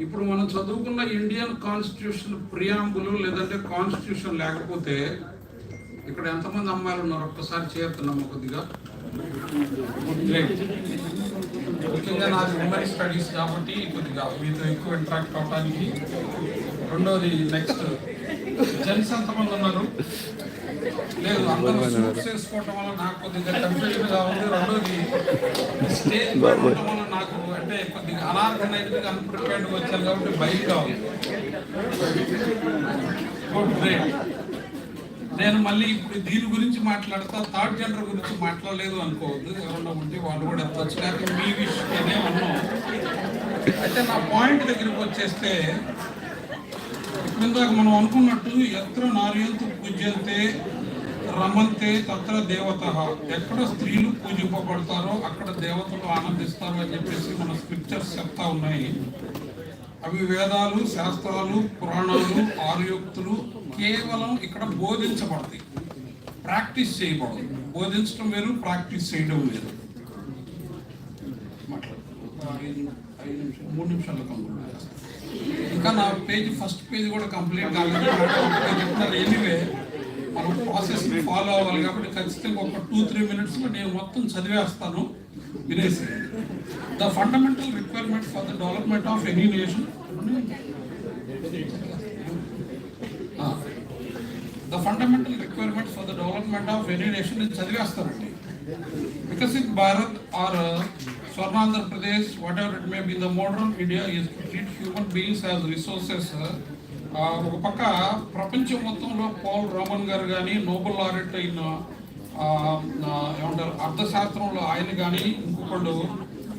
ఇప్పుడు మనం చదువుకున్న ఇండియన్ కాన్స్టిట్యూషన్ ప్రియాంబుల్ లేదంటే కాన్స్టిట్యూషన్ లేకపోతే ఇక్కడ ఎంతమంది అమ్మాయిలు ఉన్నారు ఒక్కసారి చేరుతున్నాము కొద్దిగా. ముఖ్యంగా నాకు ఉమెన్ స్టడీస్ కాబట్టి కొద్దిగా మీతో ఎక్కువ ఇంటరాక్ట్ అవడానికి. రెండోది నెక్స్ట్ జెంట్స్ ఎంతమంది ఉన్నారు? లేదు, అందరూ సూట్స్ వేసుకోవటం వల్ల నాకు కొద్దిగా కన్ఫ్యూజన్గా ఉంది. రెండోది స్టేజ్ ఉండటం వల్ల నాకు అంటే కొద్దిగా అనార్గనైజ్డ్గా అన్ప్రిపేర్డ్గా వచ్చాను కాబట్టి భయంగా ఉంది. Good, great. నేను మళ్ళీ ఇప్పుడు దీని గురించి మాట్లాడతా, థర్డ్ జెండర్ గురించి మాట్లాడలేదు అనుకోవద్దు. ఎవరన్నా ఉంటే వాళ్ళు కూడా ఎత్తవచ్చు, లేకపోతే మీ విషయమే అన్నాం. అయితే నా పాయింట్ దగ్గరికి వచ్చేస్తే ఇప్పుడు ఇందాక మనం అనుకున్నట్టు ఎత్ర నార్యంతు పూజ్యంతే రమంతే తత్ర దేవత, ఎక్కడ స్త్రీలు పూజింపబడతారో అక్కడ దేవతలు ఆనందిస్తారు అని చెప్పేసి మన స్క్రిప్చర్స్ చెప్తా ఉన్నాయి. అవి వేదాలు, శాస్త్రాలు, పురాణాలు, ఆర్యోక్తులు కేవలం ఇక్కడ బోధించబడతాయి, ప్రాక్టీస్ చేయబడదు. బోధించడం వేరు, ప్రాక్టీస్ చేయడం వేరు. మూడు నిమిషాలు కంప్లీట్ చేస్తాను. ఇంకా నా ఫస్ట్ పేజ్ కూడా కంప్లీట్ కాలేదు. చెప్తారు ఎనీవే, మనం ప్రాసెస్ ఫాలో అవ్వాలి కాబట్టి ఖచ్చితంగా ఒక 2-3 minutesలో నేను మొత్తం చదివేస్తాను, వినేసి. The fundamental requirement for the development of any nation, the fundamental requirement for the development of any nation నేను చదివేస్తానండి. Viksit Bharat or Swarnandhra Pradesh, whatever it may be, the modern India is to treat human beings as resources ఒక పక్క ప్రపంచం మొత్తంలో Paul Raman గారు కానీ Nobel laureate అయిన ఏమంటారు అర్థశాస్త్రంలో ఆయన కానీ ఇంకొకళ్ళు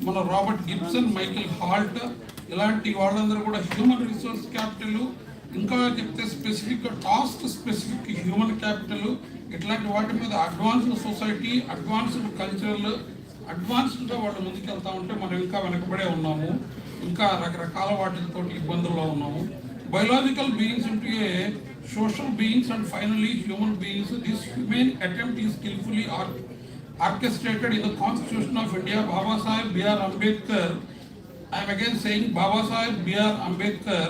మన రాబర్ట్ గిబ్సన్, మైకిల్ హాల్ట్ ఇలాంటి వాళ్ళందరూ కూడా హ్యూమన్ రిసోర్స్ క్యాపిటల్, ఇంకా చెప్తే స్పెసిఫిక్గా టాస్క్ స్పెసిఫిక్ హ్యూమన్ క్యాపిటల్, ఇట్లాంటి వాటి మీద అడ్వాన్స్డ్ సొసైటీ, అడ్వాన్స్డ్ కల్చరల్, అడ్వాన్స్డ్గా వాళ్ళు ముందుకెళ్తా ఉంటే మనం ఇంకా వెనకబడే ఉన్నాము, ఇంకా రకరకాల వాటితో ఇబ్బందుల్లో ఉన్నాము. Biological beings into a social beings and finally human beings. This humane attempt is skillfully orchestrated in the Constitution of India. Baba Saheb B.R. Ambedkar, I am again saying Baba Saheb B.R. Ambedkar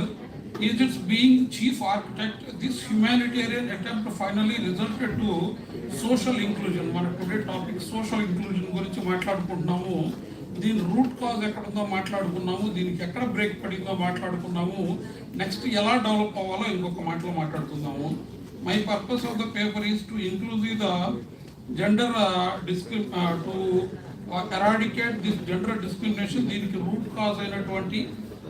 is its being chief architect. This humanitarian attempt finally resulted to social inclusion. మన today topic social inclusion గురించి మాట్లాడుకుంటున్నాము. దీని root cause ఎక్కడ ఉందో మాట్లాడుకున్నాము, దీనికి ఎక్కడ break పడిందో మాట్లాడుకున్నాము, నెక్స్ట్ ఎలా డెవలప్ అవ్వాలో ఇంకొక మాటలో మాట్లాడుకుందాము. My purpose of the paper is to include the gender to eradicate this gender discrimination. దీనికి రూట్ కాజ్ అయినటువంటి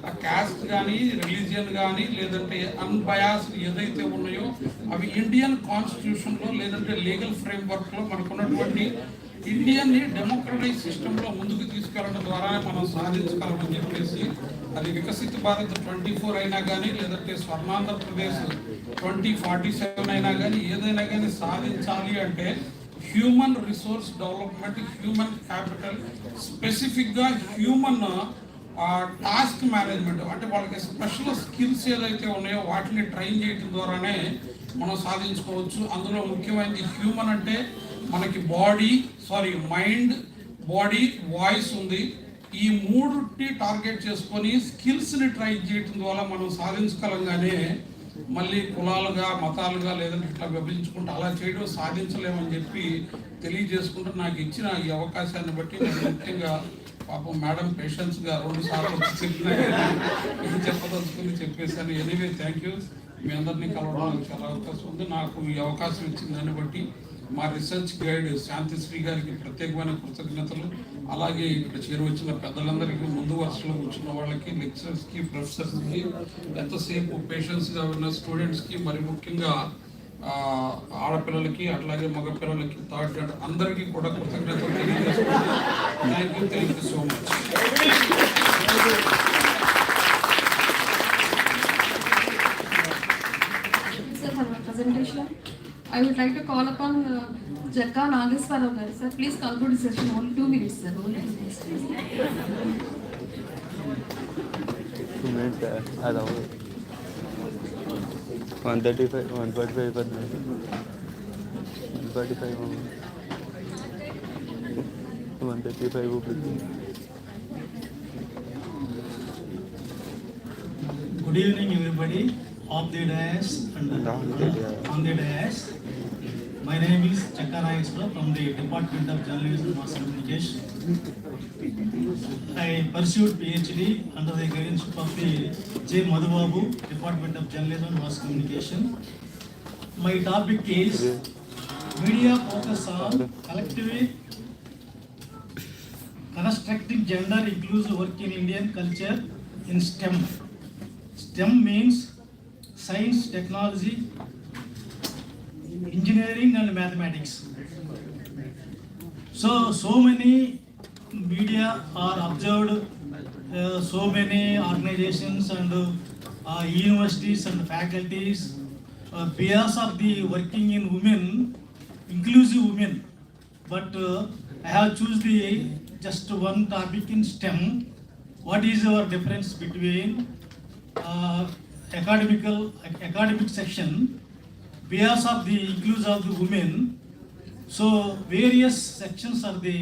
ఆ క్యాస్ట్ కానీ, రిలీజియన్ కానీ, లేదంటే అన్బయాస్ ఏదైతే ఉన్నాయో అవి ఇండియన్ కాన్స్టిట్యూషన్లో లేదంటే లీగల్ ఫ్రేమ్వర్క్లో మనకున్నటువంటి ఇండియన్ని డెమోక్రటైజ్ సిస్టంలో ముందుకు తీసుకెళ్ళడం ద్వారా మనం సాధించగలమని చెప్పేసి, అది వికసిత భారత్ 24 అయినా కానీ, లేదంటే స్వర్ణాంధ్రప్రదేశ్ 2047 అయినా కానీ, ఏదైనా కానీ సాధించాలి అంటే human resource development, human capital, స్పెసిఫిక్గా హ్యూమన్ టాస్క్ మేనేజ్మెంట్, అంటే వాళ్ళకి స్పెషల్ స్కిల్స్ ఏదైతే ఉన్నాయో వాటిని ట్రైన్ చేయడం ద్వారానే మనం సాధించుకోవచ్చు. అందులో ముఖ్యమైనది హ్యూమన్ అంటే మనకి మైండ్, బాడీ, వాయిస్ ఉంది. ఈ మూడుని టార్గెట్ చేసుకొని స్కిల్స్ని ట్రైన్ చేయడం ద్వారా మనం సాధించగలంగానే మళ్ళీ కులాలుగా, మతాలుగా లేదంటే ఇట్లా విభజించుకుంటూ అలా చేయడం సాధించలేమని చెప్పి తెలియజేసుకుంటూ నాకు ఇచ్చిన ఈ అవకాశాన్ని బట్టి నేను ముఖ్యంగా పాపం మేడం పేషెన్స్గా 2 సార్లు చెప్పినా ఇది చెప్పదలుచుకుని చెప్పేశాను. Anyway thank you. మీ అందరినీ కలవడానికి చాలా అవకాశం ఉంది. నాకు ఈ అవకాశం ఇచ్చిన దాన్ని బట్టి మా రీసెర్చ్ గైడ్ శాంతిశ్రీ గారికి ప్రత్యేకమైన కృతజ్ఞతలు. అలాగే ఇక్కడ చేరువచ్చిన పెద్దలందరికీ, ముందు వరుసలో కూర్చున్న వాళ్ళకి, లెక్చరర్స్కి, ప్రొఫెసర్స్కి, ఎంతసేపు పేషెన్స్గా ఉన్న స్టూడెంట్స్కి, మరి ముఖ్యంగా ఆడపిల్లలకి అట్లాగే మగపిల్లలకి, థర్డ్ గ్రేడ్ అందరికీ కూడా కృతజ్ఞతలు తెలియజేస్తున్నాను. Thank you so much. Presentation. I would like to call upon Jagga Nageswara garu, sir. Please conclude the session. Only 2 minutes, sir. 2 minutes. Hello. 135, 145 per minute. 145. 135 rupees. Good evening, everybody. Of the dais and on the dais. My name is Jagga Nageswara from the Department of Journalism and Mass Communication. I pursued PhD under the guardianship of the J. Madhubabu, Department of Journalism and Mass Communication. My topic is media focus on collectively constructing gender inclusive work in Indian culture in STEM. STEM means science, technology, engineering and mathematics. So many media are observed, so many organizations and universities and faculties bias of the working in women, inclusive women. But I have choose the just one topic in STEM. What is our difference between academic section, bias of the inclusion of the women. So various sections are the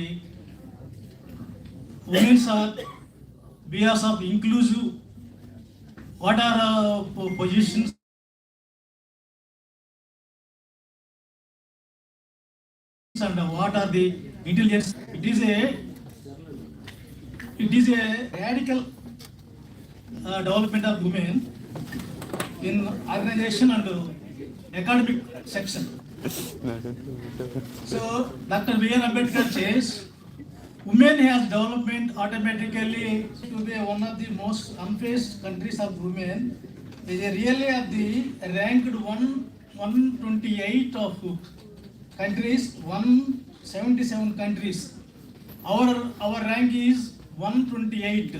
women's are bias of inclusive. What are positions and what are the intelligence? It is a radical development of women in organization and academic section. So Dr. B.R. Ambedkar says women has development automatically to be one of the most unfaced countries of women They are really of the ranked 128 of countries, 177 countries. Our rank is 128,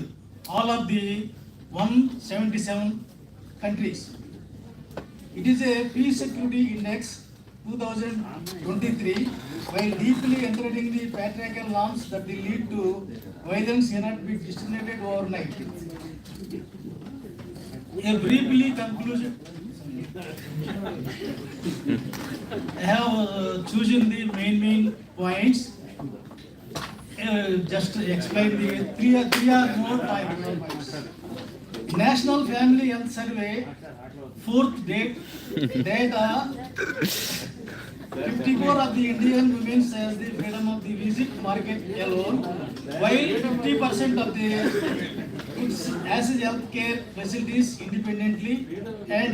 all of the 177 countries. It is a peace security index 2023. While deeply entering the patriarchal norms that will lead to violence cannot be disseminated overnight. A briefly conclusion. I have chosen the main points. Just explain the three or more points. National Family Health Survey, 4th data. 54 of the Indian women has the freedom of the visit market alone, while 50% of the access healthcare facilities independently, and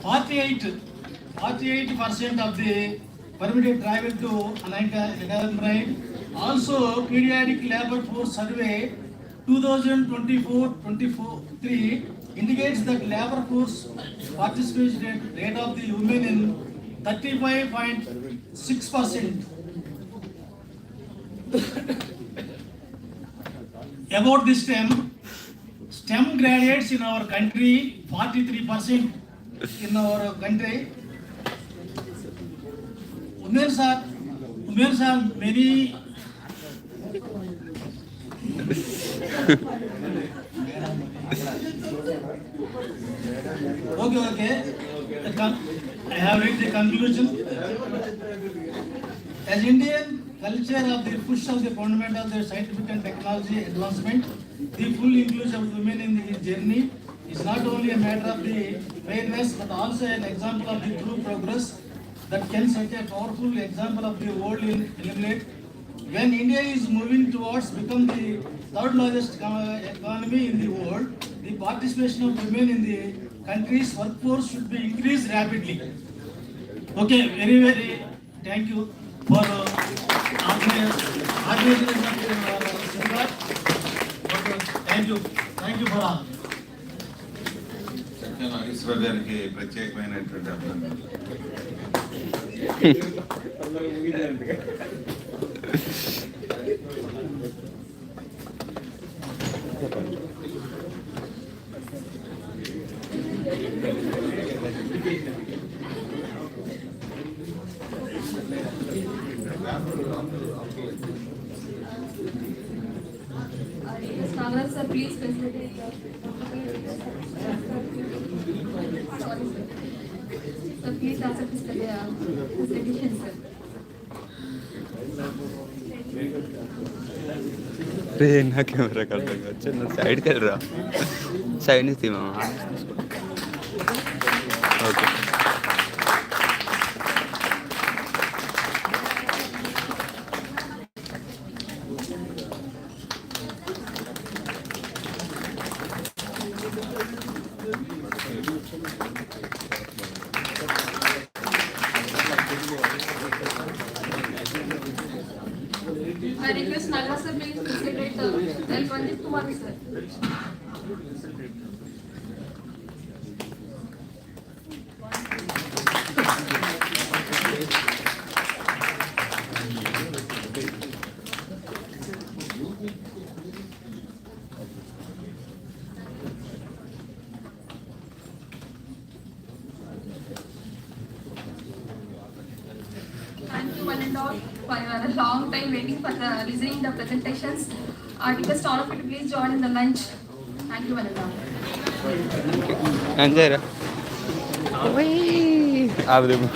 48% of the permitted travel to unaccompanied. Also, pediatric labor force survey 2024-23 indicates that labor force participation rate of the women in 35.6%. About the STEM graduates in our country, 43% in our country. Women are many. Okay. I have read the conclusion. As Indian culture of the push of the fundamental of the scientific and technology advancement, the full inclusion of women in the journey is not only a matter of the fairness but also an example of the true progress that can set a powerful example of the world in eliminate. When India is moving towards become the third largest economy in the world, the participation of women in the country's workforce should be increased rapidly. Okay, very thank you for organizing of seminar. Okay, thank you for all. Eshwar గారికి ప్రత్యేకమైనటువంటి అభినందనలు. Nagaraj sir, please facilitate. Sir, please accept this petition, sir. रे ना camera कर देगा चल ना side कर रहा साइड नहीं थी मामा okay I request Nagaraj sir, please facilitate Ranjit Kumar sir. Thank you one and all for your long time waiting for the listening the presentations. I request all of you to please join in the lunch. Thank you one and all. अंदर आप देखो